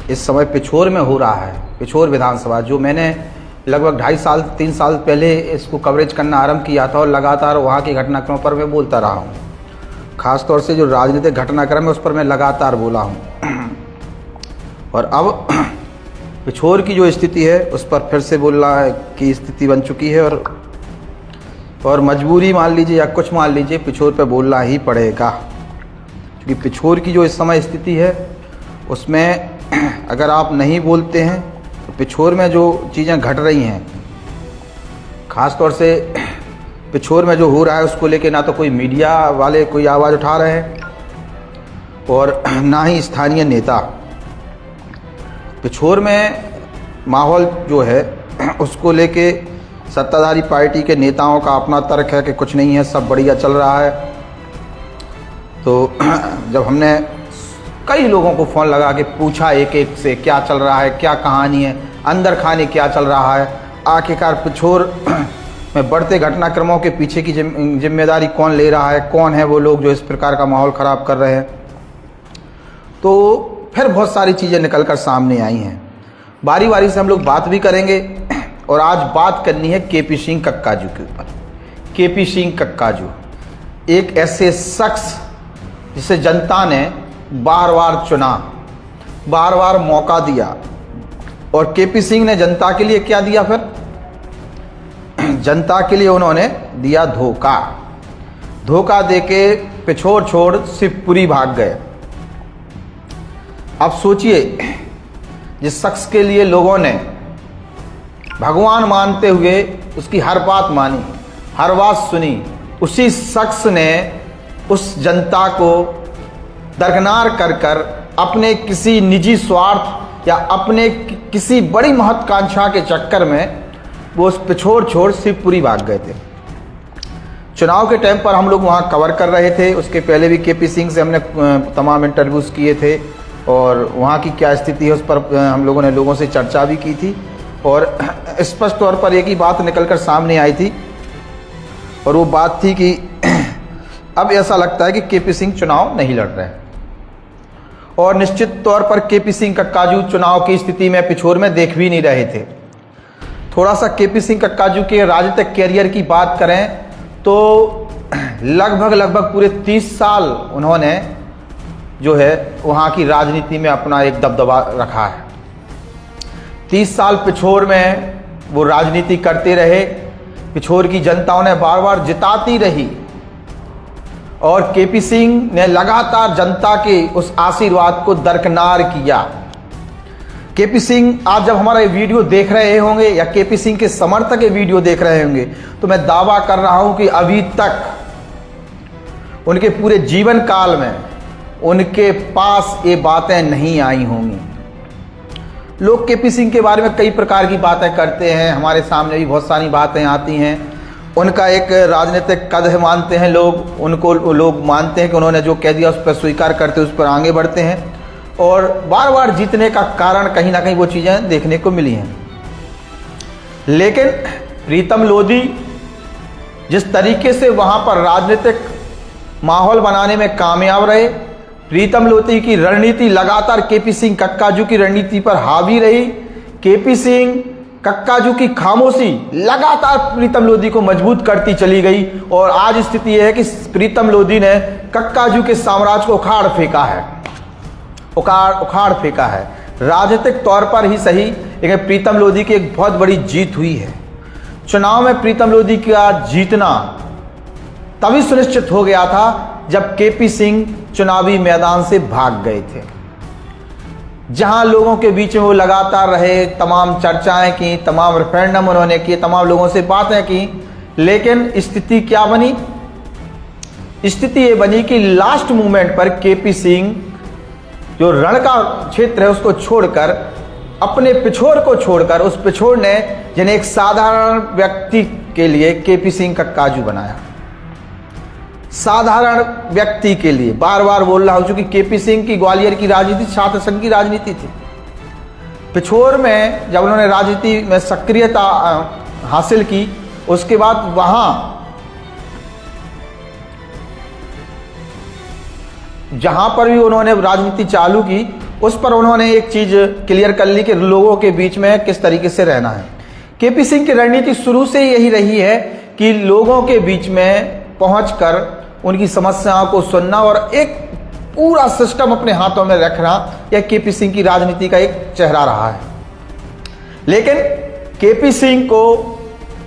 इस समय पिछोर में हो रहा है, पिछोर विधानसभा, जो मैंने लगभग 2.5 साल 3 साल पहले इसको कवरेज करना आरंभ किया था और लगातार वहाँ के घटनाक्रमों पर मैं बोलता रहा हूँ। ख़ासतौर से जो राजनीतिक घटनाक्रम है उस पर मैं लगातार बोला हूँ। और अब पिछोर की जो स्थिति है उस पर फिर से बोलना की स्थिति बन चुकी है और मजबूरी मान लीजिए या कुछ मान लीजिए, पिछोर पे बोलना ही पड़ेगा। क्योंकि पिछोर की जो इस समय स्थिति है उसमें अगर आप नहीं बोलते हैं तो पिछोर में जो चीज़ें घट रही हैं, ख़ास तौर से पिछोर में जो हो रहा है उसको लेके ना तो कोई मीडिया वाले कोई आवाज़ उठा रहे हैं और ना ही स्थानीय नेता। पिछोर में माहौल जो है उसको लेके सत्ताधारी पार्टी के नेताओं का अपना तर्क है कि कुछ नहीं है, सब बढ़िया चल रहा है। तो जब हमने कई लोगों को फ़ोन लगा के पूछा एक एक से क्या चल रहा है, क्या कहानी है, अंदर खाने क्या चल रहा है, आखिरकार पिछोर में बढ़ते घटनाक्रमों के पीछे की जिम्मेदारी कौन ले रहा है, कौन है वो लोग जो इस प्रकार का माहौल ख़राब कर रहे हैं, तो फिर बहुत सारी चीज़ें निकल कर सामने आई हैं। बारी बारी से हम लोग बात भी करेंगे और आज बात करनी है केपी सिंह कक्काजू के ऊपर। केपी सिंह कक्काजू एक ऐसे शख्स जिसे जनता ने बार बार चुना, बार बार मौका दिया, और केपी सिंह ने जनता के लिए क्या दिया? फिर जनता के लिए उन्होंने दिया धोखा। धोखा देके पिछोर छोड़ शिवपुरी भाग गए। अब सोचिए, जिस शख्स के लिए लोगों ने भगवान मानते हुए उसकी हर बात मानी, हर बात सुनी, उसी शख्स ने उस जनता को दरकिनार कर कर अपने किसी निजी स्वार्थ या अपने किसी बड़ी महत्वाकांक्षा के चक्कर में वो उस पिछोर छोड़ शिवपुरी भाग गए थे। चुनाव के टाइम पर हम लोग वहाँ कवर कर रहे थे, उसके पहले भी केपी सिंह से हमने तमाम इंटरव्यूज़ किए थे और वहाँ की क्या स्थिति है उस पर हम लोगों ने लोगों से चर्चा भी की थी और स्पष्ट तौर पर एक ही बात निकलकर सामने आई थी और वो बात थी कि अब ऐसा लगता है कि केपी सिंह चुनाव नहीं लड़ रहे हैं और निश्चित तौर पर केपी सिंह कक्काजू चुनाव की स्थिति में पिछोर में देख भी नहीं रहे थे। थोड़ा सा केपी सिंह कक्काजू के राजनीतिक कैरियर की बात करें तो लगभग पूरे 30 साल उन्होंने जो है वहाँ की राजनीति में अपना एक दबदबा रखा है। 30 साल पिछोर में वो राजनीति करते रहे, पिछोर की जनता उन्हें बार बार जिताती रही और केपी सिंह ने लगातार जनता के उस आशीर्वाद को दरकिनार किया। केपी सिंह आज जब हमारा ये वीडियो देख रहे होंगे या केपी सिंह के समर्थक ये वीडियो देख रहे होंगे तो मैं दावा कर रहा हूं कि अभी तक उनके पूरे जीवन काल में उनके पास ये बातें नहीं आई होंगी। लोग केपी सिंह के बारे में कई प्रकार की बातें करते हैं, हमारे सामने भी बहुत सारी बातें आती हैं। उनका एक राजनीतिक कद मानते हैं लोग, उनको लोग मानते हैं कि उन्होंने जो कह दिया उस पर स्वीकार करते उस पर आगे बढ़ते हैं और बार बार जीतने का कारण कहीं ना कहीं वो चीज़ें देखने को मिली हैं। लेकिन प्रीतम लोधी जिस तरीके से वहाँ पर राजनीतिक माहौल बनाने में कामयाब रहे, प्रीतम लोधी की रणनीति लगातार केपी सिंह कक्काजू की रणनीति पर हावी रही। केपी सिंह कक्काजू की खामोशी लगातार प्रीतम लोधी को मजबूत करती चली गई और आज स्थिति यह है कि प्रीतम लोधी ने कक्काजू के साम्राज्य को उखाड़ फेंका है। राजनीतिक तौर पर ही सही, लेकिन प्रीतम लोधी की एक बहुत बड़ी जीत हुई है। चुनाव में प्रीतम लोधी का जीतना तभी सुनिश्चित हो गया था जब केपी सिंह चुनावी मैदान से भाग गए थे। जहां लोगों के बीच में वो लगातार रहे, तमाम चर्चाएं की, तमाम रेफरेंडम उन्होंने किए, तमाम लोगों से बातें की, लेकिन स्थिति क्या बनी? स्थिति ये बनी कि लास्ट मोमेंट पर केपी सिंह जो रण का क्षेत्र है उसको छोड़कर, अपने पिछोर को छोड़कर, उस पिछोर ने जिन्हें एक साधारण व्यक्ति के लिए केपी सिंह कक्काजू बनाया। साधारण व्यक्ति के लिए बार बार बोल रहा हूं, चूंकि केपी सिंह की ग्वालियर की राजनीति छात्र संघ की राजनीति थी। पिछोर में जब उन्होंने राजनीति में सक्रियता हासिल की, उसके बाद वहां जहां पर भी उन्होंने राजनीति चालू की उस पर उन्होंने एक चीज क्लियर कर ली कि लोगों के बीच में किस तरीके से रहना है। केपी सिंह की रणनीति शुरू से यही रही है कि लोगों के बीच में पहुंचकर उनकी समस्याओं को सुनना और एक पूरा सिस्टम अपने हाथों में रखना, यह केपी सिंह की राजनीति का एक चेहरा रहा है। लेकिन केपी सिंह को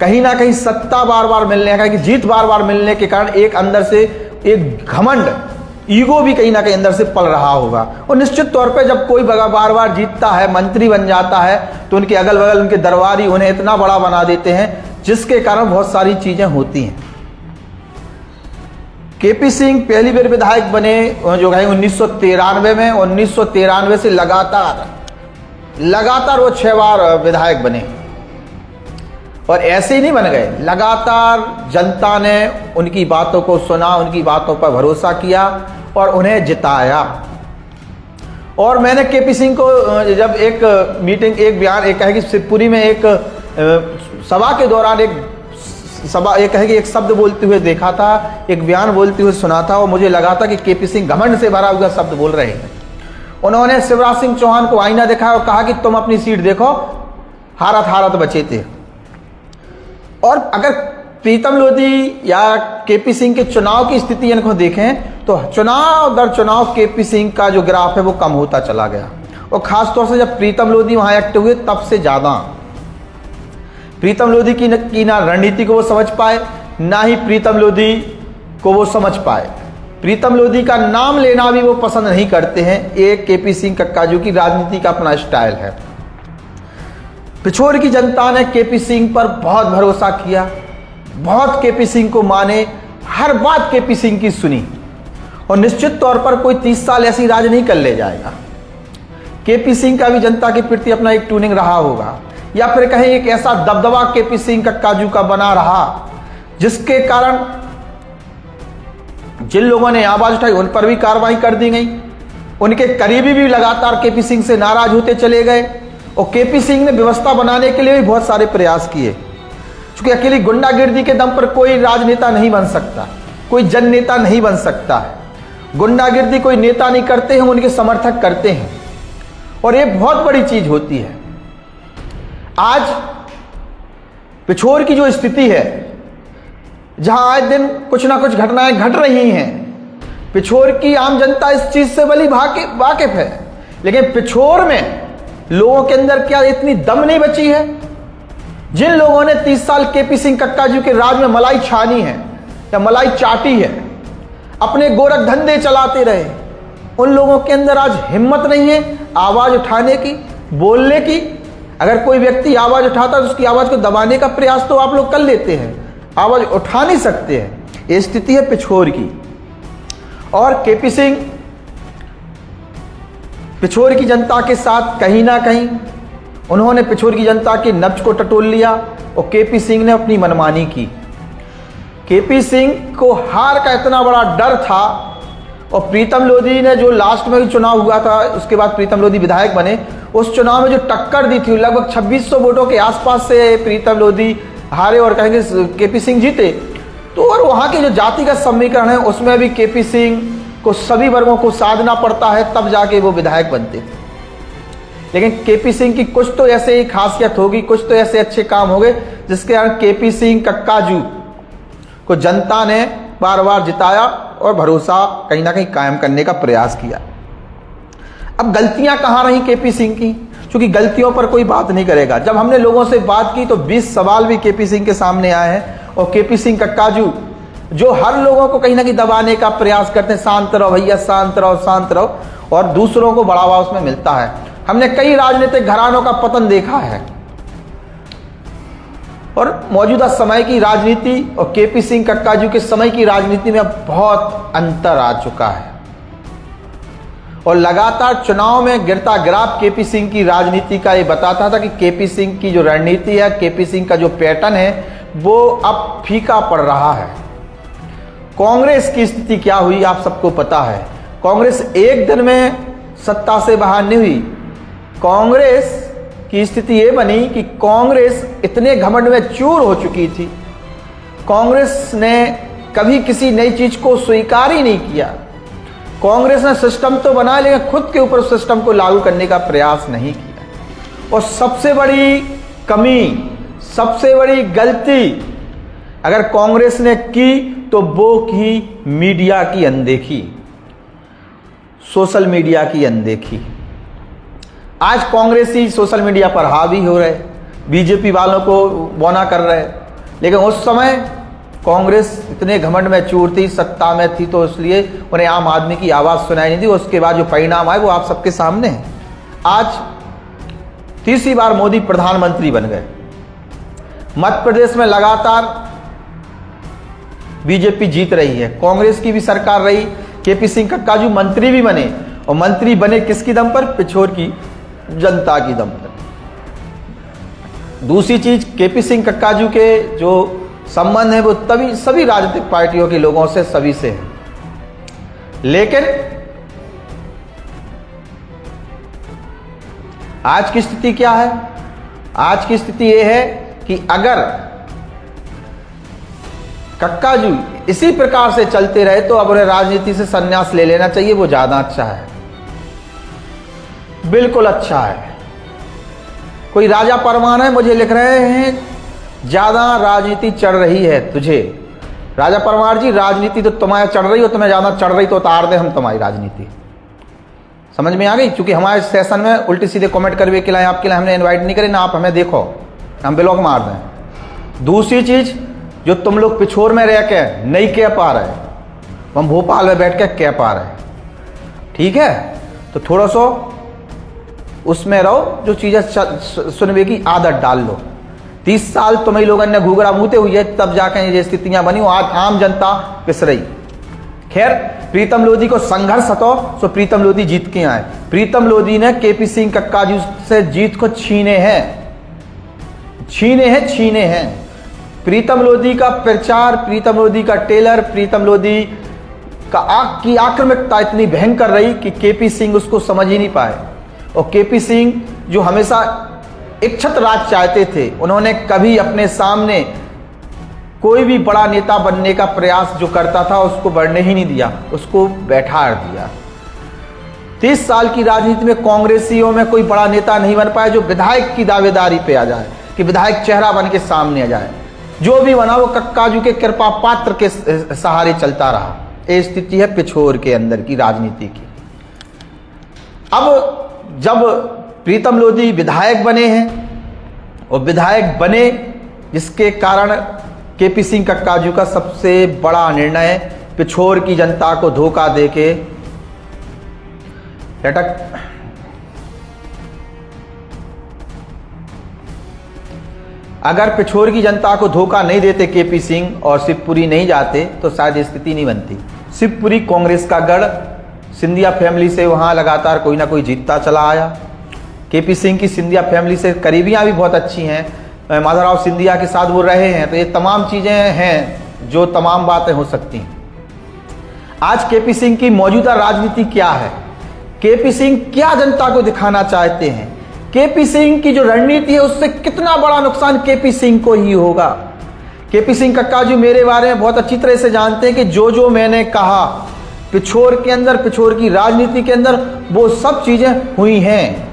कहीं ना कहीं सत्ता बार बार मिलने का, कि जीत बार बार मिलने के कारण एक अंदर से एक घमंड, ईगो भी कहीं ना कहीं अंदर से पल रहा होगा। और निश्चित तौर पे जब कोई बार बार जीतता है, मंत्री बन जाता है, तो उनके अगल बगल उनके दरबारी उन्हें इतना बड़ा बना देते हैं, जिसके कारण बहुत सारी चीजें होती हैं। केपी सिंह पहली बार विधायक बने जो है 1993 में। 1993 से लगातार वो 6 बार विधायक बने और ऐसे ही नहीं बन गए, लगातार जनता ने उनकी बातों को सुना, उनकी बातों पर भरोसा किया और उन्हें जिताया। और मैंने केपी सिंह को जब एक मीटिंग, एक बयान, एक कहे कि शिवपुरी में एक सभा के दौरान एक शब्द बोलते हुए देखा था, एक बयान बोलते हुए सुना था, और मुझे लगा था कि केपी सिंह घमंड से भरा हुआ शब्द बोल रहे हैं। उन्होंने शिवराज सिंह चौहान को आईना दिखाया और कहा कि तुम अपनी सीट देखो, हारत बचे थे। और अगर प्रीतम लोधी या केपी सिंह के चुनाव की स्थिति इनको देखें तो चुनाव दर चुनाव केपी सिंह का जो ग्राफ है वो कम होता चला गया। और खासतौर से जब प्रीतम लोधी वहां एक्टिव हुए तब से ज्यादा। प्रीतम लोधी की ना रणनीति को वो समझ पाए, ना ही प्रीतम लोधी को वो समझ पाए। प्रीतम लोधी का नाम लेना भी वो पसंद नहीं करते हैं। एक केपी सिंह कक्काजू की राजनीति का अपना स्टाइल है। पिछोर की जनता ने केपी सिंह पर बहुत भरोसा किया, बहुत केपी सिंह को माने, हर बात केपी सिंह की सुनी। और निश्चित तौर पर कोई 30 साल ऐसी राज नहीं कर ले जाएगा। केपी सिंह का भी जनता के प्रति अपना एक ट्यूनिंग रहा होगा, या फिर कहें एक ऐसा दबदबा केपी सिंह कक्काजू का बना रहा, जिसके कारण जिन लोगों ने आवाज उठाई उन पर भी कार्रवाई कर दी गई। उनके करीबी भी लगातार केपी सिंह से नाराज होते चले गए। और केपी सिंह ने व्यवस्था बनाने के लिए भी बहुत सारे प्रयास किए, क्योंकि अकेली गुंडागिर्दी के दम पर कोई राजनेता नहीं बन सकता, कोई जननेता नहीं बन सकता है। गुंडागिर्दी कोई नेता नहीं करते हैं, उनके समर्थक करते हैं। और ये बहुत बड़ी चीज होती है। आज पिछोर की जो स्थिति है, जहां आए दिन कुछ ना कुछ घटनाएं घट रही हैं, पिछोर की आम जनता इस चीज से भली वाकिफ है, लेकिन पिछोर में लोगों के अंदर क्या इतनी दम नहीं बची है? जिन लोगों ने 30 साल केपी सिंह कक्काजू के राज में मलाई छानी है या मलाई चाटी है, अपने गोरख धंधे चलाते रहे, उन लोगों के अंदर आज हिम्मत नहीं है आवाज उठाने की, बोलने की। अगर कोई व्यक्ति आवाज उठाता है तो उसकी आवाज को दबाने का प्रयास तो आप लोग कर लेते हैं, आवाज उठा नहीं सकते हैं। ये स्थिति है पिछोर की। और केपी सिंह पिछोर की जनता के साथ कहीं ना कहीं उन्होंने पिछोर की जनता की नब्ज को टटोल लिया और केपी सिंह ने अपनी मनमानी की। केपी सिंह को हार का इतना बड़ा डर था। और प्रीतम लोधी ने जो लास्ट में भी चुनाव हुआ था, उसके बाद प्रीतम लोधी विधायक बने, उस चुनाव में जो टक्कर दी थी, लगभग 2600 वोटों के आसपास से प्रीतम लोधी हारे और कहेंगे केपी सिंह जीते। तो और वहां के जो जातिगत समीकरण है उसमें भी केपी सिंह को सभी वर्गों को साधना पड़ता है, तब जाके वो विधायक बनते थे। लेकिन केपी सिंह की कुछ तो ऐसे ही खासियत होगी, कुछ तो ऐसे अच्छे काम हो गए जिसके कारण केपी सिंह कक्काजू को जनता ने बार बार जिताया और भरोसा कहीं ना कहीं कायम करने का प्रयास किया। अब गलतियां कहां रही केपी सिंह की, क्योंकि गलतियों पर कोई बात नहीं करेगा। जब हमने लोगों से बात की तो 20 सवाल भी केपी सिंह के सामने आए हैं। और केपी सिंह कक्काजू जो हर लोगों को कहीं ना कहीं दबाने का प्रयास करते हैं, शांत रहो भैया, शांत रहो, शांत रहो, और दूसरों को बढ़ावा उसमें मिलता है। हमने कई राजनीतिक घरानों का पतन देखा है। और मौजूदा समय की राजनीति और केपी सिंह कक्काजू के समय की राजनीति में अब बहुत अंतर आ चुका है। और लगातार चुनाव में गिरता ग्राफ केपी सिंह की राजनीति का ये बताता था कि केपी सिंह की जो रणनीति है, केपी सिंह का जो पैटर्न है, वो अब फीका पड़ रहा है। कांग्रेस की स्थिति क्या हुई आप सबको पता है। कांग्रेस एक दिन में सत्ता से बाहर नहीं हुई। कांग्रेस की स्थिति ये बनी कि कांग्रेस इतने घमंड में चूर हो चुकी थी। कांग्रेस ने कभी किसी नई चीज को स्वीकार ही नहीं किया। कांग्रेस ने सिस्टम तो बनाया लेकिन खुद के ऊपर सिस्टम को लागू करने का प्रयास नहीं किया। और सबसे बड़ी कमी, सबसे बड़ी गलती अगर कांग्रेस ने की तो वो की मीडिया की अनदेखी, सोशल मीडिया की अनदेखी। आज कांग्रेसी सोशल मीडिया पर हावी हो रहे, बीजेपी वालों को बौना कर रहे, लेकिन उस समय कांग्रेस इतने घमंड में चूर थी, सत्ता में थी, तो इसलिए उन्हें आम आदमी की आवाज़ सुनाई नहीं दी। उसके बाद जो परिणाम आए वो आप सबके सामने है। आज तीसरी बार मोदी प्रधानमंत्री बन गए। मध्य प्रदेश में लगातार बीजेपी जीत रही है, कांग्रेस की भी सरकार रही, केपी सिंह कक्काजू मंत्री भी बने, और मंत्री बने किसकी दम पर? पिछोर की जनता की दम पर। दूसरी चीज, केपी सिंह कक्काजू के जो संबंध है वो तभी सभी राजनीतिक पार्टियों के लोगों से, सभी से है। लेकिन आज की स्थिति क्या है? आज की स्थिति यह है कि अगर कक्काजू इसी प्रकार से चलते रहे तो अब उन्हें राजनीति से संन्यास ले लेना चाहिए। वो ज्यादा अच्छा है, बिल्कुल अच्छा है। कोई राजा परमान है, मुझे लिख रहे हैं ज्यादा राजनीति चढ़ रही है तुझे। राजा परमार जी, राजनीति तो तुम्हारे चढ़ रही हो, तुम्हें ज्यादा चढ़ रही तो उतार दे हम तुम्हारी राजनीति। समझ में आ गई? क्योंकि हमारे सेशन में उल्टी सीधे कमेंट करवे के लिए आपके लिए हमने इनवाइट नहीं करे ना, आप हमें देखो, हम ब्लॉक मार दें। दूसरी चीज, जो तुम लोग पिछोर में रह के नहीं कह पा रहे, हम भोपाल में बैठ के कह पा रहे, ठीक है? तो थोड़ा सा उसमें रहो, जो चीजें सुनने की आदत डाल लो। 30 साल तुम्हें लोगों ने घूघरा मुँहते हुई है, तब जाके ये स्थितियां बनी, आज आम जनता पिस रही। खैर, प्रीतम लोधी को संघर्ष हतो तो प्रीतम लोधी जीत के आए। प्रीतम लोधी ने केपी सिंह कक्काजू से जीत को छीने हैं। प्रीतम लोधी का प्रचार, प्रीतम लोधी का टेलर, प्रीतम लोधी की आक्रामकता इतनी भयंकर रही कि केपी सिंह उसको समझ ही नहीं पाए। और केपी सिंह जो हमेशा इच्छित राज चाहते थे, उन्होंने कभी अपने सामने कोई भी बड़ा नेता बनने का प्रयास जो करता था उसको बढ़ने ही नहीं दिया, उसको बैठा दिया। 30 साल की राजनीति में कांग्रेसियों में कोई बड़ा नेता नहीं बन पाया जो विधायक की दावेदारी पे आ जाए, कि विधायक चेहरा बन के सामने आ जाए। जो भी बना वो कक्काजू के कृपा पात्र के सहारे चलता रहा। ये स्थिति है पिछोर के अंदर की राजनीति की। अब जब प्रीतम लोधी विधायक बने हैं, और विधायक बने जिसके कारण केपी सिंह कक्काजू का सबसे बड़ा निर्णय पिछोर की जनता को धोखा देके अगर पिछोर की जनता को धोखा नहीं देते केपी सिंह और शिवपुरी नहीं जाते तो शायद स्थिति नहीं बनती। शिवपुरी कांग्रेस का गढ़, सिंधिया फैमिली से वहां लगातार कोई ना कोई जीतता चला आया। केपी सिंह की सिंधिया फैमिली से करीबियां भी बहुत अच्छी हैं, माधवराव सिंधिया के साथ वो रहे हैं, तो ये तमाम चीजें हैं जो तमाम बातें हो सकती हैं। आज केपी सिंह की मौजूदा राजनीति क्या है? केपी सिंह क्या जनता को दिखाना चाहते हैं? केपी सिंह की जो रणनीति है उससे कितना बड़ा नुकसान केपी सिंह को ही होगा? केपी सिंह कक्काजू मेरे बारे में बहुत अच्छी तरह से जानते हैं कि जो मैंने कहा पिछोर के अंदर, पिछोर की राजनीति के अंदर, वो सब चीजें हुई हैं।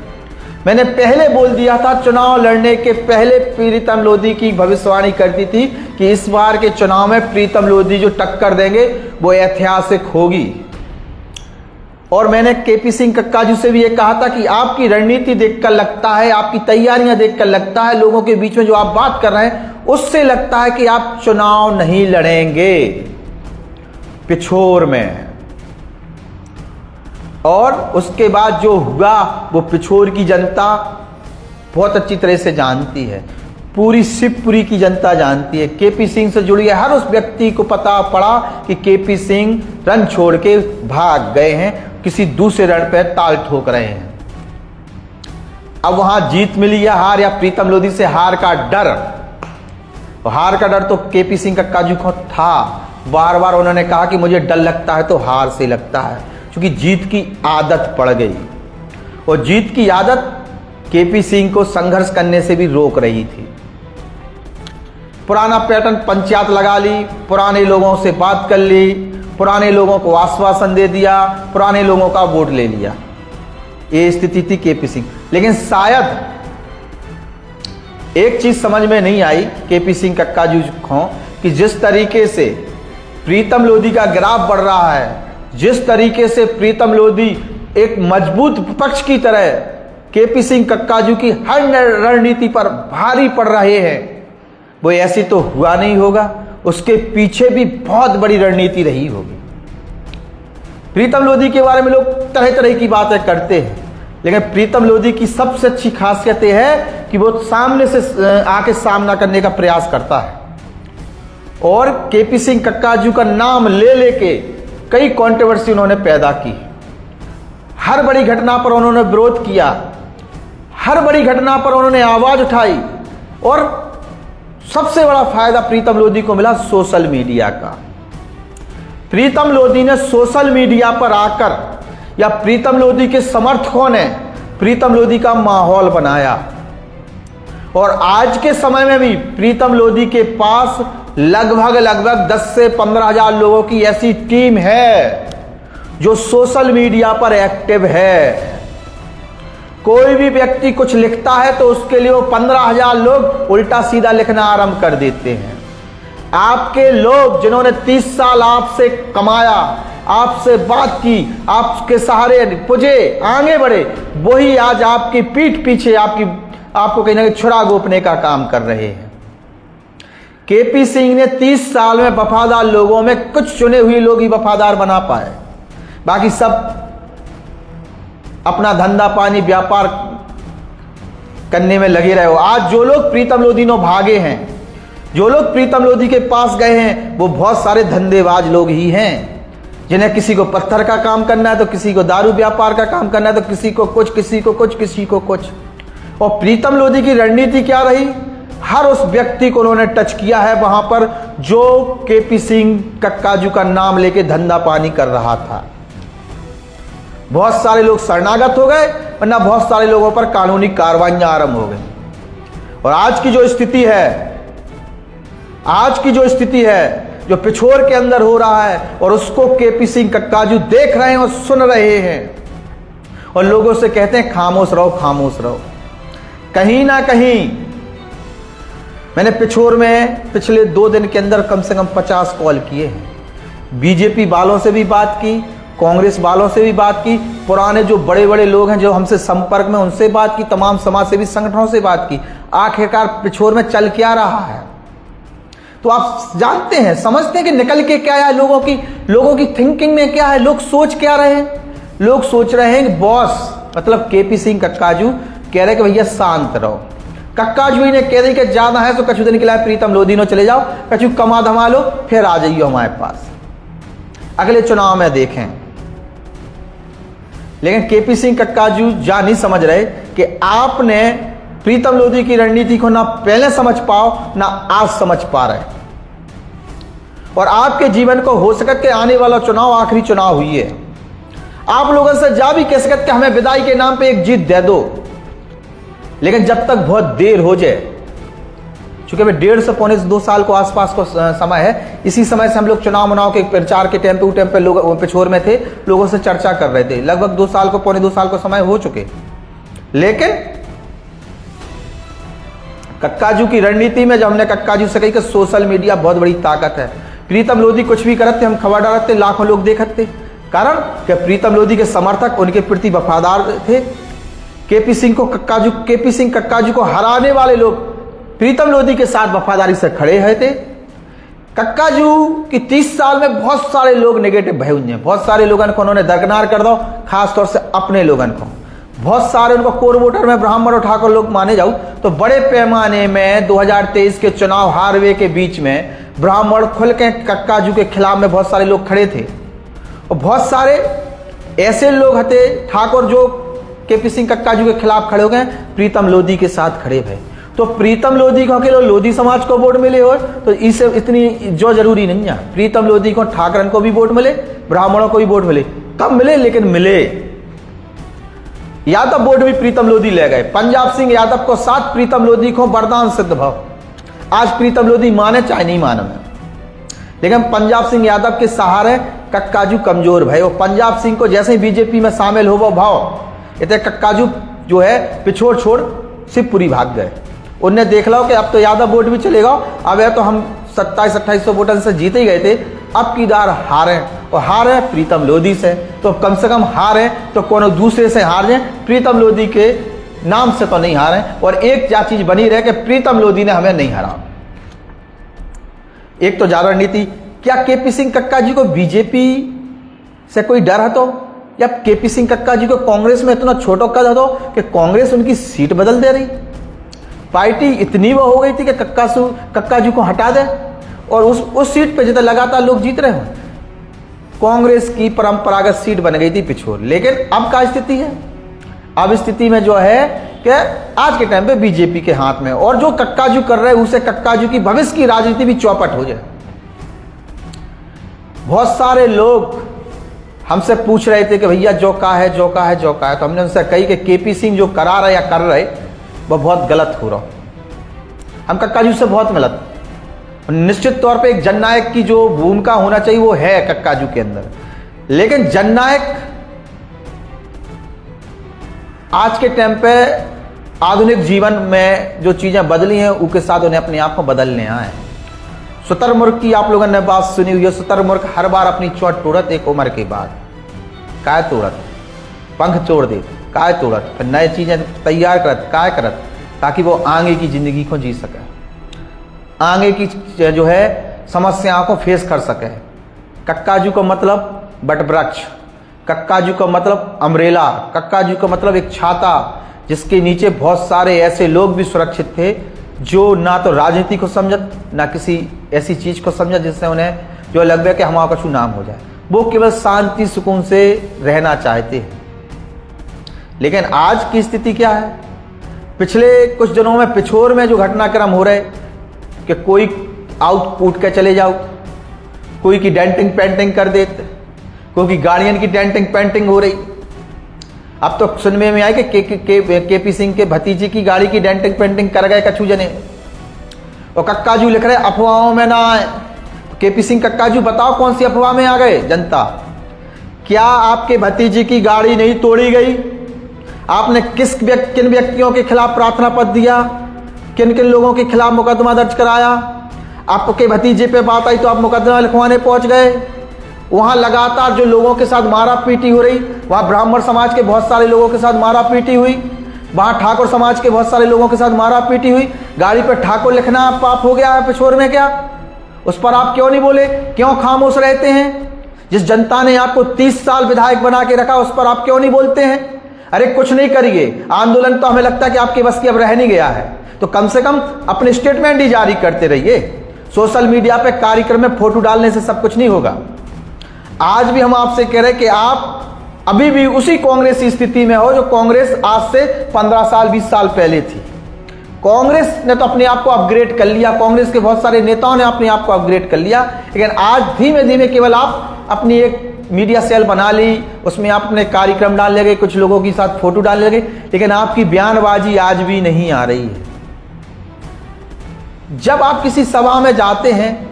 मैंने पहले बोल दिया था, चुनाव लड़ने के पहले प्रीतम लोधी की भविष्यवाणी करती थी कि इस बार के चुनाव में प्रीतम लोधी जो टक्कर देंगे वो ऐतिहासिक होगी। और मैंने केपी सिंह कक्काजू से भी ये कहा था कि आपकी रणनीति देखकर लगता है, आपकी तैयारियां देखकर लगता है, लोगों के बीच में जो आप बात कर रहे हैं उससे लगता है कि आप चुनाव नहीं लड़ेंगे पिछोर में। और उसके बाद जो हुआ वो पिछोर की जनता बहुत अच्छी तरह से जानती है, पूरी शिवपुरी की जनता जानती है। केपी सिंह से जुड़ी हर उस व्यक्ति को पता पड़ा कि केपी सिंह रण छोड़ के भाग गए हैं, किसी दूसरे रण पर ताल ठोक रहे हैं। अब वहां जीत मिली या हार, या प्रीतम लोधी से हार का डर, हार का डर तो केपी सिंह कक्काजू को था। बार बार उन्होंने कहा कि मुझे डर लगता है तो हार से लगता है, क्योंकि जीत की आदत पड़ गई। और जीत की आदत केपी सिंह को संघर्ष करने से भी रोक रही थी। पुराना पैटर्न, पंचायत लगा ली, पुराने लोगों से बात कर ली, पुराने लोगों को आश्वासन दे दिया, पुराने लोगों का वोट ले लिया। ये स्थिति थी केपी सिंह। लेकिन शायद एक चीज समझ में नहीं आई केपी सिंह कक्काजू को कि जिस तरीके से प्रीतम लोधी का ग्राफ बढ़ रहा है, जिस तरीके से प्रीतम लोधी एक मजबूत विपक्ष की तरह केपी सिंह कक्काजू की हर रणनीति पर भारी पड़ रहे हैं, वो ऐसी तो हुआ नहीं होगा, उसके पीछे भी बहुत बड़ी रणनीति रही होगी। प्रीतम लोधी के बारे में लोग तरह तरह की बातें करते हैं, लेकिन प्रीतम लोधी की सबसे अच्छी खासियत यह है कि वो सामने से आके सामना करने का प्रयास करता है। और केपी सिंह कक्काजू का नाम ले लेके कई कंट्रोवर्सी उन्होंने पैदा की। हर बड़ी घटना पर उन्होंने विरोध किया, हर बड़ी घटना पर उन्होंने आवाज उठाई। और सबसे बड़ा फायदा प्रीतम लोधी को मिला सोशल मीडिया का। प्रीतम लोधी ने सोशल मीडिया पर आकर, या प्रीतम लोधी के समर्थकों ने प्रीतम लोधी का माहौल बनाया। और आज के समय में भी प्रीतम लोधी के पास लगभग 10 से 15 हजार लोगों की ऐसी टीम है जो सोशल मीडिया पर एक्टिव है। कोई भी व्यक्ति कुछ लिखता है तो उसके लिए वो 15,000 लोग उल्टा सीधा लिखना आरंभ कर देते हैं। आपके लोग जिन्होंने 30 साल आपसे कमाया, आपसे बात की, आपके सहारे पुजे, आगे बढ़े, वही आज आपकी पीठ पीछे आपको कहीं ना कहीं छुरा गोपने का काम कर रहे हैं। केपी सिंह ने 30 साल में वफादार लोगों में कुछ चुने हुए लोग ही वफादार बना पाए, बाकी सब अपना धंधा पानी व्यापार करने में लगे रहे हो। आज जो लोग प्रीतम लोधी नो भागे हैं, जो लोग प्रीतम लोधी के पास गए हैं, वो बहुत सारे धंधेबाज लोग ही हैं, जिन्हें किसी को पत्थर का काम करना है तो किसी को दारू व्यापार का काम करना है तो किसी को कुछ, किसी को कुछ, किसी को कुछ। और प्रीतम लोधी की रणनीति क्या रही? हर उस व्यक्ति को उन्होंने टच किया है वहां पर जो केपी सिंह कक्काजू का नाम लेके धंधा पानी कर रहा था। बहुत सारे लोग शरणागत हो गए, वरना बहुत सारे लोगों पर कानूनी कार्रवाइयां आरंभ हो गई। और आज की जो स्थिति है, जो पिछोर के अंदर हो रहा है, और उसको केपी सिंह कक्काजू देख रहे हैं और सुन रहे हैं, और लोगों से कहते हैं खामोश रहो, खामोश रहो। कहीं ना कहीं मैंने पिछोर में पिछले 2 दिन के अंदर कम से कम 50 कॉल किए हैं। बीजेपी वालों से भी बात की, कांग्रेस वालों से भी बात की, पुराने जो बड़े बड़े लोग हैं जो हमसे संपर्क में, उनसे बात की, तमाम समाज सेवी संगठनों से बात की। आखिरकार पिछोर में चल क्या रहा है तो आप जानते हैं, समझते हैं कि निकल के क्या है, लोगों की थिंकिंग में क्या है, लोग सोच क्या रहे हैं। लोग सोच रहे हैं कि बॉस मतलब केपी सिंह कक्काजू कह रहे कि भैया शांत रहो। कक्काजू ही ने कह दी कि ज्यादा है तो कछु दिन के लिए प्रीतम लोधी नो चले जाओ, कछु कमा धमा लो, फिर आ जाइयो हमारे पास, अगले चुनाव में देखें। लेकिन केपी सिंह कक्काजू जा नहीं समझ रहे कि आपने प्रीतम लोधी की रणनीति को ना पहले समझ पाओ, ना आज समझ पा रहे, और आपके जीवन को हो सकता कि आने वाला चुनाव आखिरी चुनाव हुई है। आप लोगों से जा भी कह सकते हमें विदाई के नाम पे एक जीत दे दो, लेकिन जब तक बहुत देर हो जाए, चूंकि अभी 1.5 से पौने 2 साल को आसपास को समय है, इसी समय से हम लोग चुनाव के प्रचार के टाइम पे लोग पिछोर में थे, लोगों से चर्चा कर रहे थे। लगभग 2 साल को, पौने 2 साल को समय हो चुके। लेकिन कक्काजू की रणनीति में जब हमने कक्काजू से कही कि सोशल मीडिया बहुत बड़ी ताकत है, प्रीतम लोधी कुछ भी करते हम खबर डालते, लाखों लोग देखते, कारण कि प्रीतम लोधी के समर्थक उनके प्रति वफादार थे। केपी सिंह कक्काजू को हराने वाले लोग प्रीतम लोधी के साथ वफादारी से खड़े हुए थे। कक्काजू की 30 साल में बहुत सारे लोग नेगेटिव भय हुए हैं, बहुत सारे लोगों को उन्होंने दरकिनार कर दो, खासतौर से अपने लोगों को। बहुत सारे उनको कोर वोटर में ब्राह्मण और ठाकुर लोग माने जाऊं तो बड़े पैमाने में 2023 के चुनाव हारवे के बीच में ब्राह्मण खुल के कक्काजू के खिलाफ में बहुत सारे लोग खड़े थे, और बहुत सारे ऐसे लोग थे ठाकुर जो केपी सिंह कक्काजू के खिलाफ खड़े हो गए, प्रीतम लोधी के साथ खड़े हुए। तो प्रीतम लोधी को अकेले लोधी समाज को वोट मिले हो तो इससे इतनी जो जरूरी नहीं है। प्रीतम लोधी को ठाकरन को भी वोट मिले, ब्राह्मणों को भी वोट मिले, कब मिले लेकिन मिले। यादव वोट भी प्रीतम लोधी ले गए। पंजाब सिंह यादव को साथ प्रीतम लोधी को वरदान सिद्ध भाव। आज प्रीतम लोधी माने चाहे नहीं माने, लेकिन पंजाब सिंह यादव के सहारे कक्काजू कमजोर भय। वो पंजाब सिंह को जैसे ही बीजेपी में शामिल हो वो भाव इतने कक्काजू जो है पिछोड़ छोड़ शिवपुरी भाग गए। उनने देख लो कि अब तो यादव वोट भी चलेगा, अब है तो हम 2700-2800 वोटों से जीते ही गए थे, अब की बार हारे, और हारे प्रीतम लोधी से, तो कम से कम हारे तो कोनो दूसरे से हार जाए, प्रीतम लोधी के नाम से तो नहीं हारे। और एक क्या चीज बनी रहे कि प्रीतम लोधी ने हमें नहीं हरा। एक तो ज्यादा रणनीति, क्या केपी सिंह कक्का जी को बीजेपी से कोई डर है तो, या केपी सिंह कक्का जी को कांग्रेस में इतना छोटा कद है तो कि कांग्रेस उनकी सीट बदल दे रही, पार्टी इतनी वो हो गई थी कि कक्का जी को हटा दे और उस सीट पे जितना लगातार लोग जीत रहे हो। कांग्रेस की परंपरागत सीट बन गई थी पिछोर। लेकिन अब क्या स्थिति है, अब स्थिति में जो है कि आज के टाइम पे बीजेपी के हाथ में, और जो कक्काजू कर रहे हैं उसे कक्काजू की भविष्य की राजनीति भी चौपट हो जाए। बहुत सारे लोग हमसे पूछ रहे थे कि भैया जो का है, तो हमने उनसे कही कि केपी सिंह जो करा रहे या कर रहे वह बहुत गलत हो रहा। हम कक्काजू से बहुत मिलत, निश्चित तौर पे एक जननायक की जो भूमिका होना चाहिए वो है कक्काजू के अंदर, लेकिन जननायक आज के टाइम पे आधुनिक जीवन में जो चीजें बदली हैं उसके साथ उन्हें अपने आप को बदलने आए। शुतुरमुर्ग की आप लोगों ने बात सुनी हुई है। शुतुरमुर्ग हर बार अपनी चोट तोड़त एक उम्र के बाद, काय तोड़त, पंख तोड़ दे, काय तोड़त, फिर नई चीजें तैयार करत, काय करत, ताकि वो आगे की जिंदगी को जी सके, आगे की जो है समस्याओं को फेस कर सके। कक्काजू का मतलब बटवृक्ष, कक्काजू का मतलब अम्ब्रेला, कक्काजू का मतलब एक छाता जिसके नीचे बहुत सारे ऐसे लोग भी सुरक्षित थे जो ना तो राजनीति को समझत, ना किसी ऐसी चीज को समझत जिससे उन्हें जो लग रहा है कि हमारा कुछ नाम हो जाए। वो केवल शांति सुकून से रहना चाहते हैं। लेकिन आज की स्थिति क्या है, पिछले कुछ दिनों में पिछोर में जो घटनाक्रम हो रहे कि कोई आउट कूट के चले जाओ, कोई की डेंटिंग पेंटिंग कर देते, कोई की गाड़ियन की डेंटिंग पेंटिंग हो रही। अब तो सुनने में आए कि केपी सिंह के भतीजे की गाड़ी की डेंटिंग पेंटिंग कर गए कछू जने, और कक्काजू लिख रहे अफवाहों में ना आए। तो केपी सिंह कक्काजू बताओ कौन सी अफवाह में आ गए जनता? क्या आपके भतीजे की गाड़ी नहीं तोड़ी गई? आपने किन व्यक्तियों के खिलाफ प्रार्थना पत्र दिया, किन किन लोगों के खिलाफ मुकदमा दर्ज कराया? आपके भतीजे पे बात आई तो आप मुकदमा लिखवाने पहुंच गए। वहां लगातार जो लोगों के साथ मारा पीटी हो रही, वहां ब्राह्मण समाज के बहुत सारे लोगों के साथ मारा पीटी हुई, वहां ठाकुर समाज के बहुत सारे लोगों के साथ मारा पीटी हुई। गाड़ी पर ठाकुर लिखना पाप हो गया है पिछोर में क्या? उस पर आप क्यों नहीं बोले, क्यों खामोश रहते हैं? जिस जनता ने आपको 30 साल विधायक बना के रखा उस पर आप क्यों नहीं बोलते हैं? अरे कुछ नहीं करिए, आंदोलन तो हमें लगता है कि आपके बस की अब रह नहीं गया है, तो कम से कम अपने स्टेटमेंट ही जारी करते रहिए। सोशल मीडिया पे कार्यक्रम में फोटो डालने से सब कुछ नहीं होगा। आज भी हम आपसे कह रहे हैं कि आप अभी भी उसी कांग्रेस की स्थिति में हो जो कांग्रेस आज से 15 साल 20 साल पहले थी। कांग्रेस ने तो अपने आप को अपग्रेड कर लिया, कांग्रेस के बहुत सारे नेताओं ने अपने आप को अपग्रेड कर लिया, लेकिन आज धीमे धीमे केवल आप अपनी एक मीडिया सेल बना ली, उसमें आप अपने कार्यक्रम डाल लगे, कुछ लोगों के साथ फोटो डाल लगे, लेकिन आपकी बयानबाजी आज भी नहीं आ रही है। जब आप किसी सभा में जाते हैं,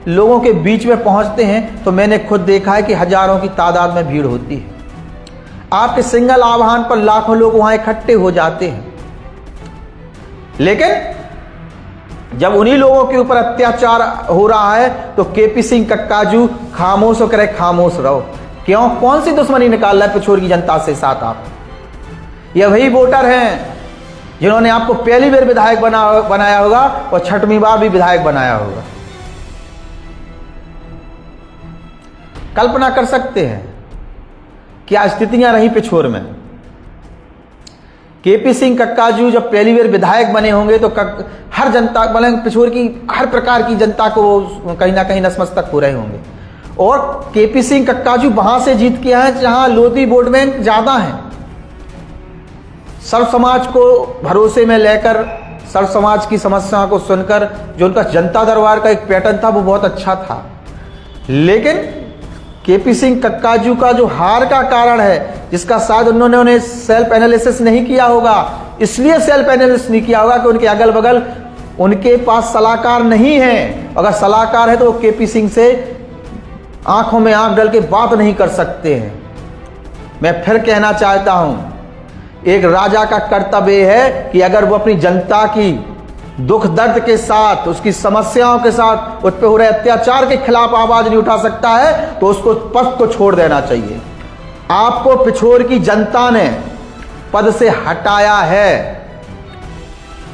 लोगों के बीच में पहुंचते हैं, तो मैंने खुद देखा है कि हजारों की तादाद में भीड़ होती है। आपके सिंगल आह्वान पर लाखों लोग वहां इकट्ठे हो जाते हैं, लेकिन जब उन्हीं लोगों के ऊपर अत्याचार हो रहा है तो केपी सिंह कक्काजू खामोश होकर करे खामोश रहो। क्यों? कौन सी दुश्मनी निकाल रहा है पिछोर की जनता से साथ आप? ये वही वोटर हैं जिन्होंने आपको पहली बार विधायक बनाया होगा और छठवीं बार भी विधायक बनाया होगा। कल्पना कर सकते हैं क्या स्थितियां रही पिछोर में। केपी सिंह कक्काजू जब पहली बार विधायक बने होंगे तो हर जनता, मतलब पिछोर की हर प्रकार की जनता को कहीं ना कहीं नतमस्तक हो रहे होंगे। और केपी सिंह कक्काजू वहां से जीत के आए जहां लोधी वोट बैंक ज्यादा है। सर्व समाज को भरोसे में लेकर, सर्व समाज की समस्याओं को सुनकर जो उनका जनता दरबार का एक पैटर्न था वो बहुत अच्छा था। लेकिन केपी सिंह कक्काजू का जो हार का कारण है, जिसका शायद उन्हें सेल्फ एनालिसिस नहीं किया होगा, इसलिए सेल्फ एनालिसिस नहीं किया होगा कि उनके अगल बगल उनके पास सलाहकार नहीं है। अगर सलाहकार है तो वो केपी सिंह से आंखों में आंख डाल के बात नहीं कर सकते हैं। मैं फिर कहना चाहता हूं, एक राजा का कर्तव्य है कि अगर वो अपनी जनता की दुख दर्द के साथ, उसकी समस्याओं के साथ, उस पर हो रहे अत्याचार के खिलाफ आवाज नहीं उठा सकता है तो उसको पद को छोड़ देना चाहिए। आपको पिछोर की जनता ने पद से हटाया है,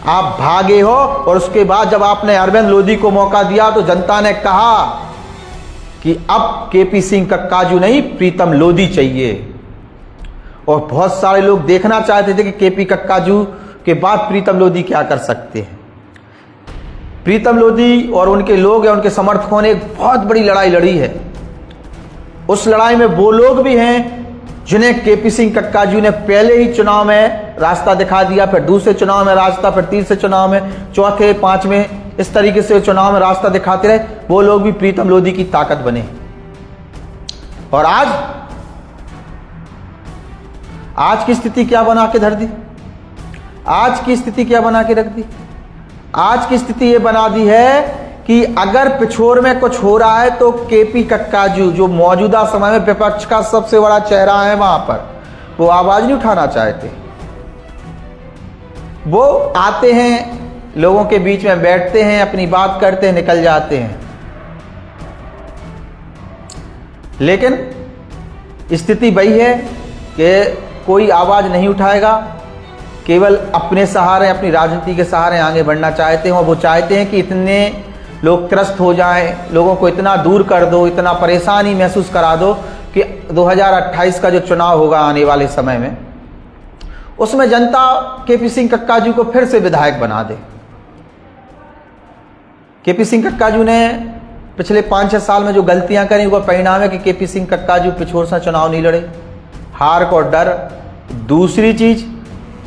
आप भागे हो, और उसके बाद जब आपने अरविंद लोधी को मौका दिया तो जनता ने कहा कि अब केपी सिंह कक्काजू नहीं, प्रीतम लोधी चाहिए। और बहुत सारे लोग देखना चाहते थे कि केपी कक्काजू के बाद प्रीतम लोधी क्या कर सकते हैं। प्रीतम लोधी और उनके लोग या उनके समर्थकों ने एक बहुत बड़ी लड़ाई लड़ी है। उस लड़ाई में वो लोग भी हैं जिन्हें केपी सिंह कक्काजू ने पहले ही चुनाव में रास्ता दिखा दिया, फिर दूसरे चुनाव में रास्ता, फिर तीसरे चुनाव में, चौथे, पांचवें, इस तरीके से चुनाव में रास्ता दिखाते रहे। वो लोग भी प्रीतम लोधी की ताकत बने। और आज की स्थिति क्या बना के धर दी? आज की स्थिति क्या बना के रख दी? आज की स्थिति ये बना दी है कि अगर पिछोर में कुछ हो रहा है तो केपी कक्काजू, जो मौजूदा समय में विपक्ष का सबसे बड़ा चेहरा है, वहां पर वो आवाज नहीं उठाना चाहते। वो आते हैं, लोगों के बीच में बैठते हैं, अपनी बात करते हैं, निकल जाते हैं। लेकिन स्थिति वही है कि कोई आवाज नहीं उठाएगा, केवल अपने सहारे, अपनी राजनीति के सहारे आगे बढ़ना चाहते हैं। और वो चाहते हैं कि इतने लोग त्रस्त हो जाएं, लोगों को इतना दूर कर दो, इतना परेशानी महसूस करा दो कि 2028 का जो चुनाव होगा आने वाले समय में, उसमें जनता केपी सिंह कक्काजू को फिर से विधायक बना दे। केपी सिंह कक्काजू ने पिछले 5-6 साल में जो गलतियां करी, वो परिणाम है कि केपी सिंह कक्काजू पिछोर से चुनाव नहीं लड़े, हार को डर। दूसरी चीज,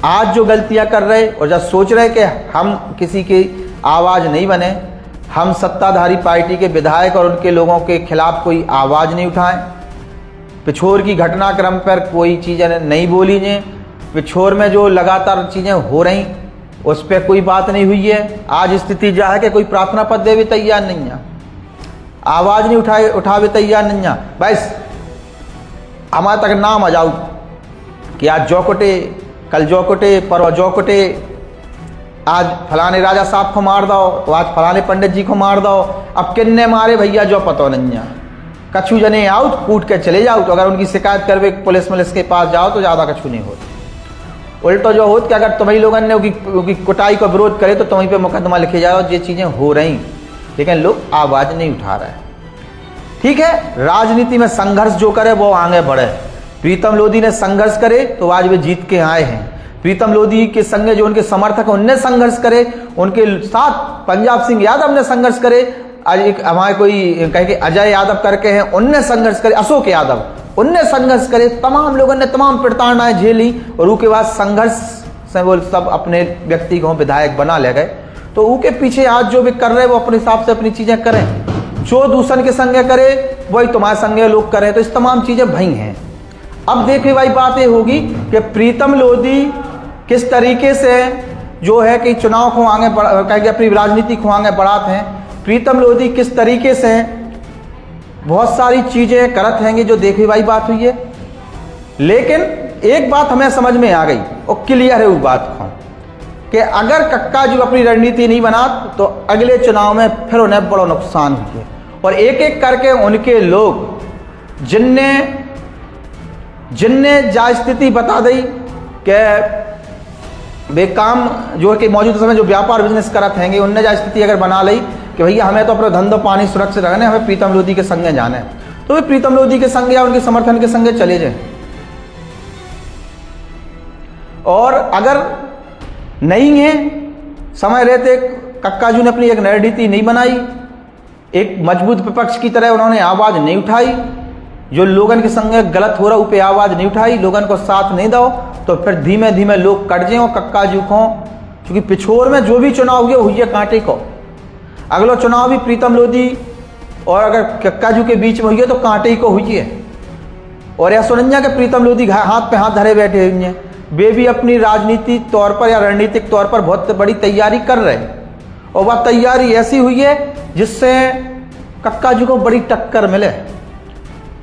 आज जो गलतियां कर रहे और जब सोच रहे कि हम किसी की आवाज नहीं बने, हम सत्ताधारी पार्टी के विधायक और उनके लोगों के खिलाफ कोई आवाज नहीं उठाएं, पिछोर की घटनाक्रम पर कोई चीजें नहीं बोली जाए, पिछोर में जो लगातार चीजें हो रही उस पर कोई बात नहीं हुई है। आज स्थिति जो है कि कोई प्रार्थना पत्र दे भी तैयार नहीं है, आवाज नहीं उठावे तैयार नहीं है। बस हमारे तक नाम आ जाओ कि आज जौकटे, कल जौकटे, परवा जौकटे, आज फलाने राजा साहब को मार दो, तो आज फलाने पंडित जी को मार दो। अब किन्ने मारे भैया जो पता नहीं है, कछु जने आओ कूट के चले जाओ। तो अगर उनकी शिकायत करवे पुलिस के पास जाओ तो ज़्यादा कछु नहीं होता। उल्टो जो होता कि अगर तुम्हारी लोगों ने उनकी कुटाई का विरोध करे तो तुम्हें पे मुकदमा लिखे जाओ। ये चीज़ें हो रही, लेकिन लोग आवाज़ नहीं उठा रहे। ठीक है, राजनीति में संघर्ष जो करे वो आगे बढ़े। प्रीतम लोधी ने संघर्ष करे तो आज वे जीत के आए हैं। प्रीतम लोधी के संग जो उनके समर्थक हैं उनने संघर्ष करे, उनके साथ पंजाब सिंह यादव ने संघर्ष करे, आज एक हमारे कोई कहे कि अजय यादव करके हैं, उनने संघर्ष करे, अशोक यादव, उनने संघर्ष करे। तमाम लोगों ने तमाम प्रताड़नाएं झेली और उसके बाद संघर्ष से वो सब अपने व्यक्ति को विधायक बना ले गए। तो उनके पीछे आज जो भी कर रहे वो अपने हिसाब से अपनी चीजें करें। जो दूसरे के संगे करे वही तुम्हारे संगे लोग करें, तो इस तमाम चीजें भई हैं। अब देखिए भाई, बात ये होगी कि प्रीतम लोधी किस तरीके से जो है कि चुनाव को आगे कहेंगे, अपनी राजनीति को आगे बढ़ाते हैं। प्रीतम लोधी किस तरीके से बहुत सारी चीजें करत हैंगे, जो देखी भाई बात हुई है। लेकिन एक बात हमें समझ में आ गई और क्लियर है वो बात को कि अगर कक्काजू अपनी रणनीति नहीं बना तो अगले चुनाव में फिर उन्हें बड़ा नुकसान हुआ। और एक एक करके उनके लोग जिनने जा स्थिति बता दी कि वे काम जो है कि मौजूदा समय जो व्यापार बिजनेस करत हैंगे, उनने जा स्थिति अगर बना ली कि भैया हमें तो अपना धंधो पानी सुरक्षित रखना है, हमें प्रीतम लोधी के संगे जाना है, तो वे प्रीतम लोधी के संगे या उनके समर्थन के संगे चले जाए। और अगर नहीं है, समय रहते कक्काजू ने अपनी एक रणनीति नहीं बनाई, एक मजबूत विपक्ष की तरह उन्होंने आवाज नहीं उठाई, जो लोगन के संगे गलत हो रहा उस पर आवाज नहीं उठाई, लोगन को साथ नहीं दो, तो फिर धीमे धीमे लोग कट जाए। और कक्काजू को, क्योंकि पिछोर में जो भी चुनाव हुए है कांटे को, अगला चुनाव भी प्रीतम लोधी और अगर कक्काजू के बीच में हुई है तो कांटे को हुई है। और यह सुनंजा के प्रीतम लोधी हाथ पे हाथ धरे बैठे हुए हैं, वे भी अपनी राजनीति तौर पर या रणनीतिक तौर पर बहुत बड़ी तैयारी कर रहे हैं। और वह तैयारी ऐसी हुई है जिससे कक्काजू को बड़ी टक्कर मिले।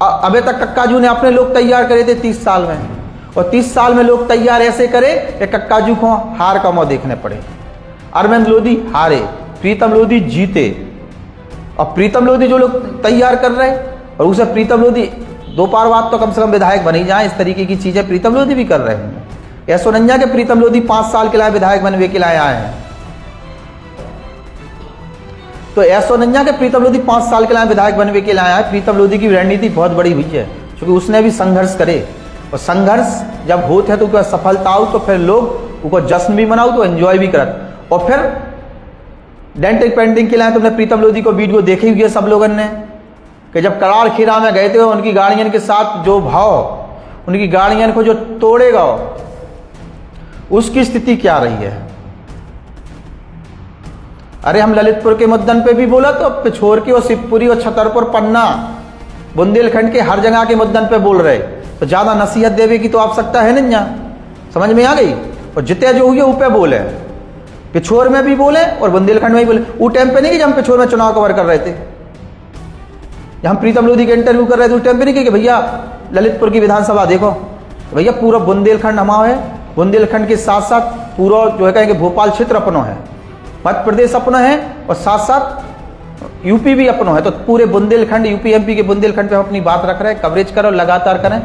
अबे तक कक्काजू ने अपने लोग तैयार करे थे 30 साल में, और 30 साल में लोग तैयार ऐसे करे कि कक्काजू को हार का मुंह देखने पड़े। अरविंद लोधी हारे, प्रीतम लोधी जीते, और प्रीतम लोधी जो लोग तैयार कर रहे और उसे प्रीतम लोधी दो पार बात तो कम से कम विधायक बनी जाए, इस तरीके की चीजें प्रीतम लोधी भी कर रहे हैं। यशोनंजा के प्रीतम लोधी 5 साल के लिए विधायक बनने के लिए आए हैं, तो यशोनंजा के प्रीतम लोधी 5 साल के लिए विधायक बनने के लिए आया है। प्रीतम लोधी की रणनीति बहुत बड़ी हुई है, क्योंकि उसने भी संघर्ष करे, और संघर्ष जब होते हैं तो उसका सफलता हो तो फिर लोग उसको जश्न भी मनाओ तो एंजॉय भी करत। और फिर डेंटल पेंटिंग के लिए तुमने प्रीतम लोधी को वीडियो देखी हुई है सब लोगों ने, कि जब कराड़ खीरा में गए थे उनकी गाड़ियों के साथ जो भाव, उनकी गाड़ियों को जो तोड़ेगा उसकी स्थिति क्या रही है। अरे हम ललितपुर के मुद्दन पे भी बोला तो पिछोर की और शिवपुरी और छतरपुर पन्ना बुंदेलखंड के हर जगह के मुद्दन पे बोल रहे, तो ज्यादा नसीहत देवे की तो आवश्यकता है नहीं, समझ में आ गई। और जितने जो हुए ऊपर बोले, पिछोर में भी बोले और बुंदेलखंड में भी बोले। वो टाइम पे नहीं कि जब हम पिछोर में चुनाव कवर कर रहे थे, जब हम प्रीतम लोधी के इंटरव्यू कर रहे थे उस टाइम पे नहीं कि भैया ललितपुर की विधानसभा देखो, भैया पूरा बुंदेलखंड हमारा है, बुंदेलखंड के साथ साथ पूरा जो है कहेंगे भोपाल क्षेत्र अपनों है, मध्य प्रदेश अपना है, और साथ साथ यूपी भी अपनों है। तो पूरे बुंदेलखंड, यूपी एमपी के बुंदेलखंड पे हम अपनी बात रख रहे हैं, कवरेज करो, लगातार करें।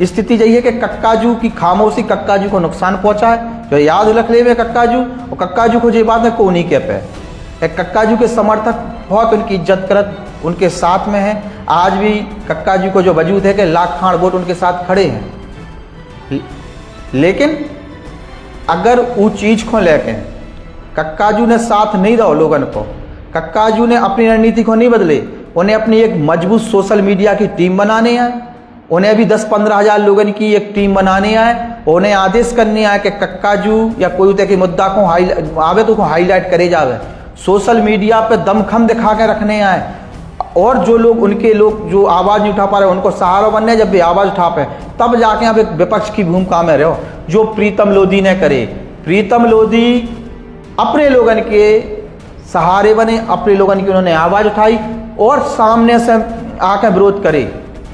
स्थिति यही है कि कक्काजू की खामोशी कक्काजू को नुकसान पहुंचा है, जो याद रख ले कक्काजू, और कक्काजू को ये बात है को नहीं कह पे। कक्काजू के समर्थक बहुत उनकी इज्जत करत, उनके साथ में है। आज भी कक्काजू को जो वजूद है कि लाख खाड़ वोट उनके साथ खड़े हैं, लेकिन अगर वो चीज को लेके कक्काजू ने साथ नहीं रहो लोगों को, कक्काजू ने अपनी रणनीति को नहीं बदले, उन्हें अपनी एक मजबूत सोशल मीडिया की टीम बनाने आए, उन्हें भी 10-15 हजार लोगों की एक टीम बनाने आए, उन्हें आदेश करने आए कि कक्काजू या कोई तरह के मुद्दा को आवे तो हाईलाइट करे जावे, सोशल मीडिया पे दमखम दिखा के रखने आए। और जो लोग उनके लोग जो आवाज नहीं उठा पा रहे उनको सहारा बनने, जब भी आवाज उठा पे तब जाके आप एक विपक्ष की भूमिका में रहो, जो प्रीतम लोधी ने करे। प्रीतम लोधी अपने लोगन के सहारे बने, अपने लोगन की उन्होंने आवाज उठाई और सामने से आके विरोध करे,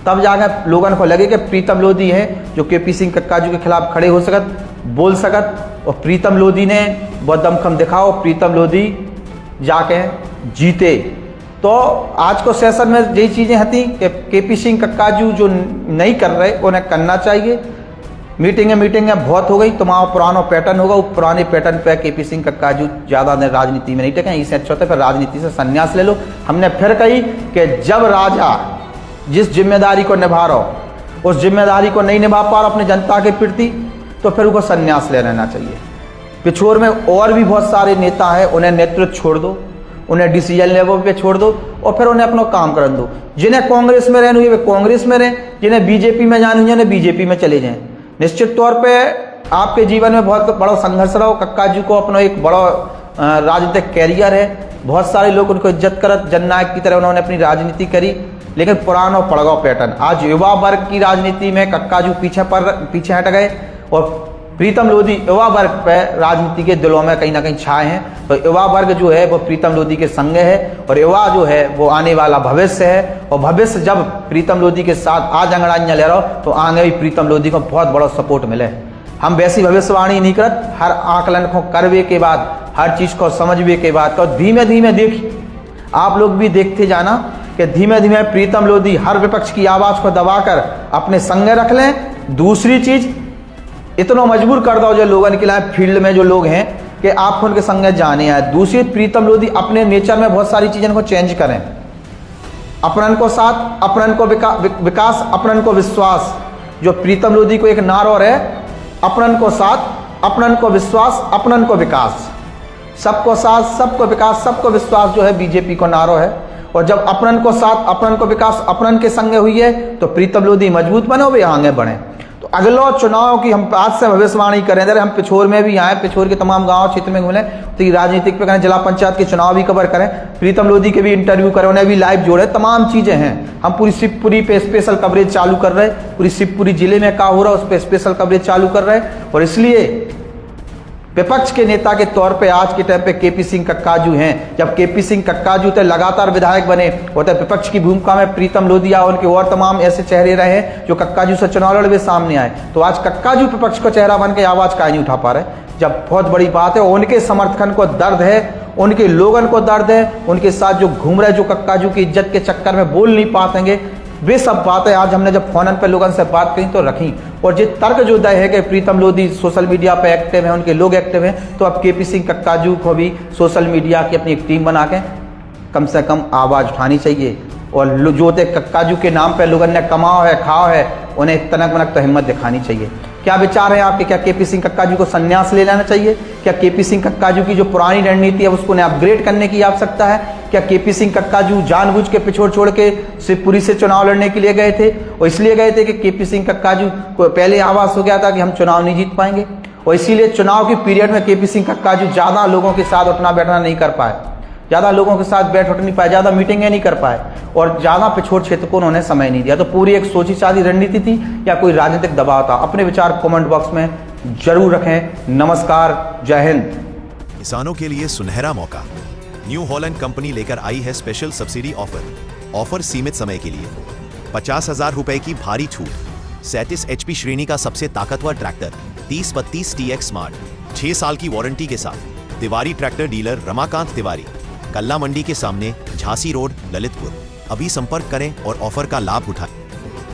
तब जाके लोगन को लगे कि प्रीतम लोधी है जो केपी सिंह कक्काजू के खिलाफ खड़े हो सकत, बोल सकत। और प्रीतम लोधी ने बहुत दमखम दिखाओ, प्रीतम लोधी जाके जीते। तो आज को सेशन में यही चीजें थी कि केपी सिंह कक्काजू जो नहीं कर रहे उन्हें करना चाहिए। मीटिंगें बहुत हो गई, तुम्हारा पुराना पैटर्न होगा, वो पुराने पैटर्न पे केपी सिंह कक्काजू ज़्यादा राजनीति में नहीं टेके, इससे अच्छा होता है फिर राजनीति से संन्यास ले लो। हमने फिर कही कि जब राजा जिस जिम्मेदारी को निभा रहा हो उस जिम्मेदारी को नहीं निभा पा रहा अपने जनता के प्रति, तो फिर उनको संन्यास ले लेना चाहिए। पिछोर में और भी बहुत सारे नेता हैं, उन्हें नेतृत्व छोड़ दो, उन्हें डिसीजन लेवल पे छोड़ दो और फिर उन्हें अपना काम कर दो। जिन्हें कांग्रेस में रहना हुई वे कांग्रेस में रहें, जिन्हें बीजेपी में जाना हुई उन्हें बीजेपी में चले जाएं। निश्चित तौर पे आपके जीवन में बहुत बड़ा संघर्ष रहा हो। कक्काजू को अपना एक बड़ा राजनीतिक कैरियर है, बहुत सारे लोग उनको इज्जत करत, जननायक की तरह उन्होंने अपनी राजनीति करी, लेकिन पुराना पड़गाव पैटर्न आज युवा वर्ग की राजनीति में कक्काजू पीछे हट गए और प्रीतम लोधी युवा वर्ग पर राजनीति के दिलों में कहीं ना कहीं छाए हैं। तो युवा वर्ग जो है वो प्रीतम लोधी के संग है और युवा जो है वो आने वाला भविष्य है, और भविष्य जब प्रीतम लोधी के साथ आज अंगड़ाइयाँ ले रहा हो तो आगे भी प्रीतम लोधी को बहुत बड़ा सपोर्ट मिले। हम वैसी भविष्यवाणी नहीं करत, हर आकलन को करवे के बाद, हर चीज को समझवे के बाद, तो धीमे धीमे देखिए आप लोग भी देखते जाना कि धीमे धीमे प्रीतम लोधी हर विपक्ष की आवाज को दबाकर अपने संग रख लें। दूसरी चीज इतना मजबूर कर दो जो लोगों के लिए फील्ड में जो लोग हैं कि आप उनके संग जाने आए। दूसरी प्रीतम लोधी अपने नेचर में बहुत सारी चीजों को चेंज करें, अपनन को साथ, अपनन को विकास, अपनन को विश्वास। जो प्रीतम लोधी को एक नारा है, अपनन को साथ, अपनन को विश्वास, अपनन को विकास। सबको साथ, सबको विकास, सबको विश्वास जो है बीजेपी को नारा है। और जब अपनन को साथ, अपनन को विकास, अपनन के संग हुई है तो प्रीतम लोधी मजबूत बने और वे आगे बढ़े। तो अगला चुनाव की हम आज से भविष्यवाणी करें, अगर हम पिछोर में भी आए, पिछोर के तमाम गांव क्षेत्र में घूमें तो ये राजनीतिक पे करें, जिला पंचायत के चुनाव भी कवर करें, प्रीतम लोधी के भी इंटरव्यू करें, उन्हें भी लाइव जोड़े, तमाम चीजें हैं। हम पूरी शिवपुरी पे स्पेशल कवरेज चालू कर रहे हैं, पूरी शिवपुरी जिले में क्या हो रहा है उस पर स्पेशल कवरेज चालू कर रहे हैं। और इसलिए विपक्ष के नेता के तौर पे आज के टाइम पे केपी सिंह कक्काजू हैं। जब केपी सिंह कक्काजू तो लगातार विधायक बने और तब विपक्ष की भूमिका में प्रीतम लोधिया उनके और तमाम ऐसे चेहरे रहे जो कक्काजू से चुनाव लड़े सामने आए, तो आज कक्काजू विपक्ष का चेहरा बन के आवाज काहे नहीं उठा पा रहे, जब बहुत बड़ी बात है। उनके समर्थन को दर्द है, उनके लोगन को दर्द है, उनके साथ जो घूम रहे जो कक्काजू की इज्जत के चक्कर में बोल नहीं पातेंगे, वे सब बातें आज हमने जब फोन पे लोगों से बात करी तो रखी। और ये तर्क जो दय है कि प्रीतम लोधी सोशल मीडिया पे एक्टिव है, उनके लोग एक्टिव हैं, तो अब केपी सिंह कक्काजू को भी सोशल मीडिया की अपनी एक टीम बना के कम से कम आवाज़ उठानी चाहिए। और जो ते कक्काजू के नाम पे लोगों ने कमाओ है खाओ है, उन्हें तनक मनक तो हिम्मत दिखानी चाहिए। क्या विचार है आपके? क्या केपी सिंह कक्काजू को संन्यास ले लेना चाहिए? क्या केपी सिंह कक्काजू की जो पुरानी रणनीति है उसको अपग्रेड करने की आवश्यकता है? क्या केपी सिंह कक्काजू जानबूझ के पिछोड़ छोड़ के शिवपुरी से चुनाव लड़ने के लिए गए थे? और इसलिए गए थे कि केपी सिंह कक्काजू को पहले आभास हो गया था कि हम चुनाव नहीं जीत पाएंगे, और इसीलिए चुनाव की पीरियड में केपी सिंह कक्काजू ज़्यादा लोगों के साथ उठना बैठना नहीं कर पाए, ज़्यादा लोगों के साथ बैठ उठ नहीं पाए, ज़्यादा मीटिंगें नहीं कर पाए, और ज़्यादा पिछोड़ क्षेत्र को उन्होंने समय नहीं दिया। तो पूरी एक सोची साधी रणनीति थी या कोई राजनीतिक दबाव था? अपने विचार कमेंट बॉक्स में जरूर रखें। नमस्कार, जय हिंद। किसानों के लिए सुनहरा मौका, न्यू हॉलैंड कंपनी लेकर आई है स्पेशल सब्सिडी ऑफर सीमित समय के लिए 50,000 रुपए की भारी छूट, 37 HP श्रेणी का सबसे ताकतवर ट्रैक्टर 3032 TX स्मार्ट 6 साल की वारंटी के साथ। तिवारी ट्रैक्टर डीलर रमाकांत तिवारी, कल्ला मंडी के सामने, झांसी रोड, ललितपुर। अभी संपर्क करें और ऑफर का लाभ उठाएं।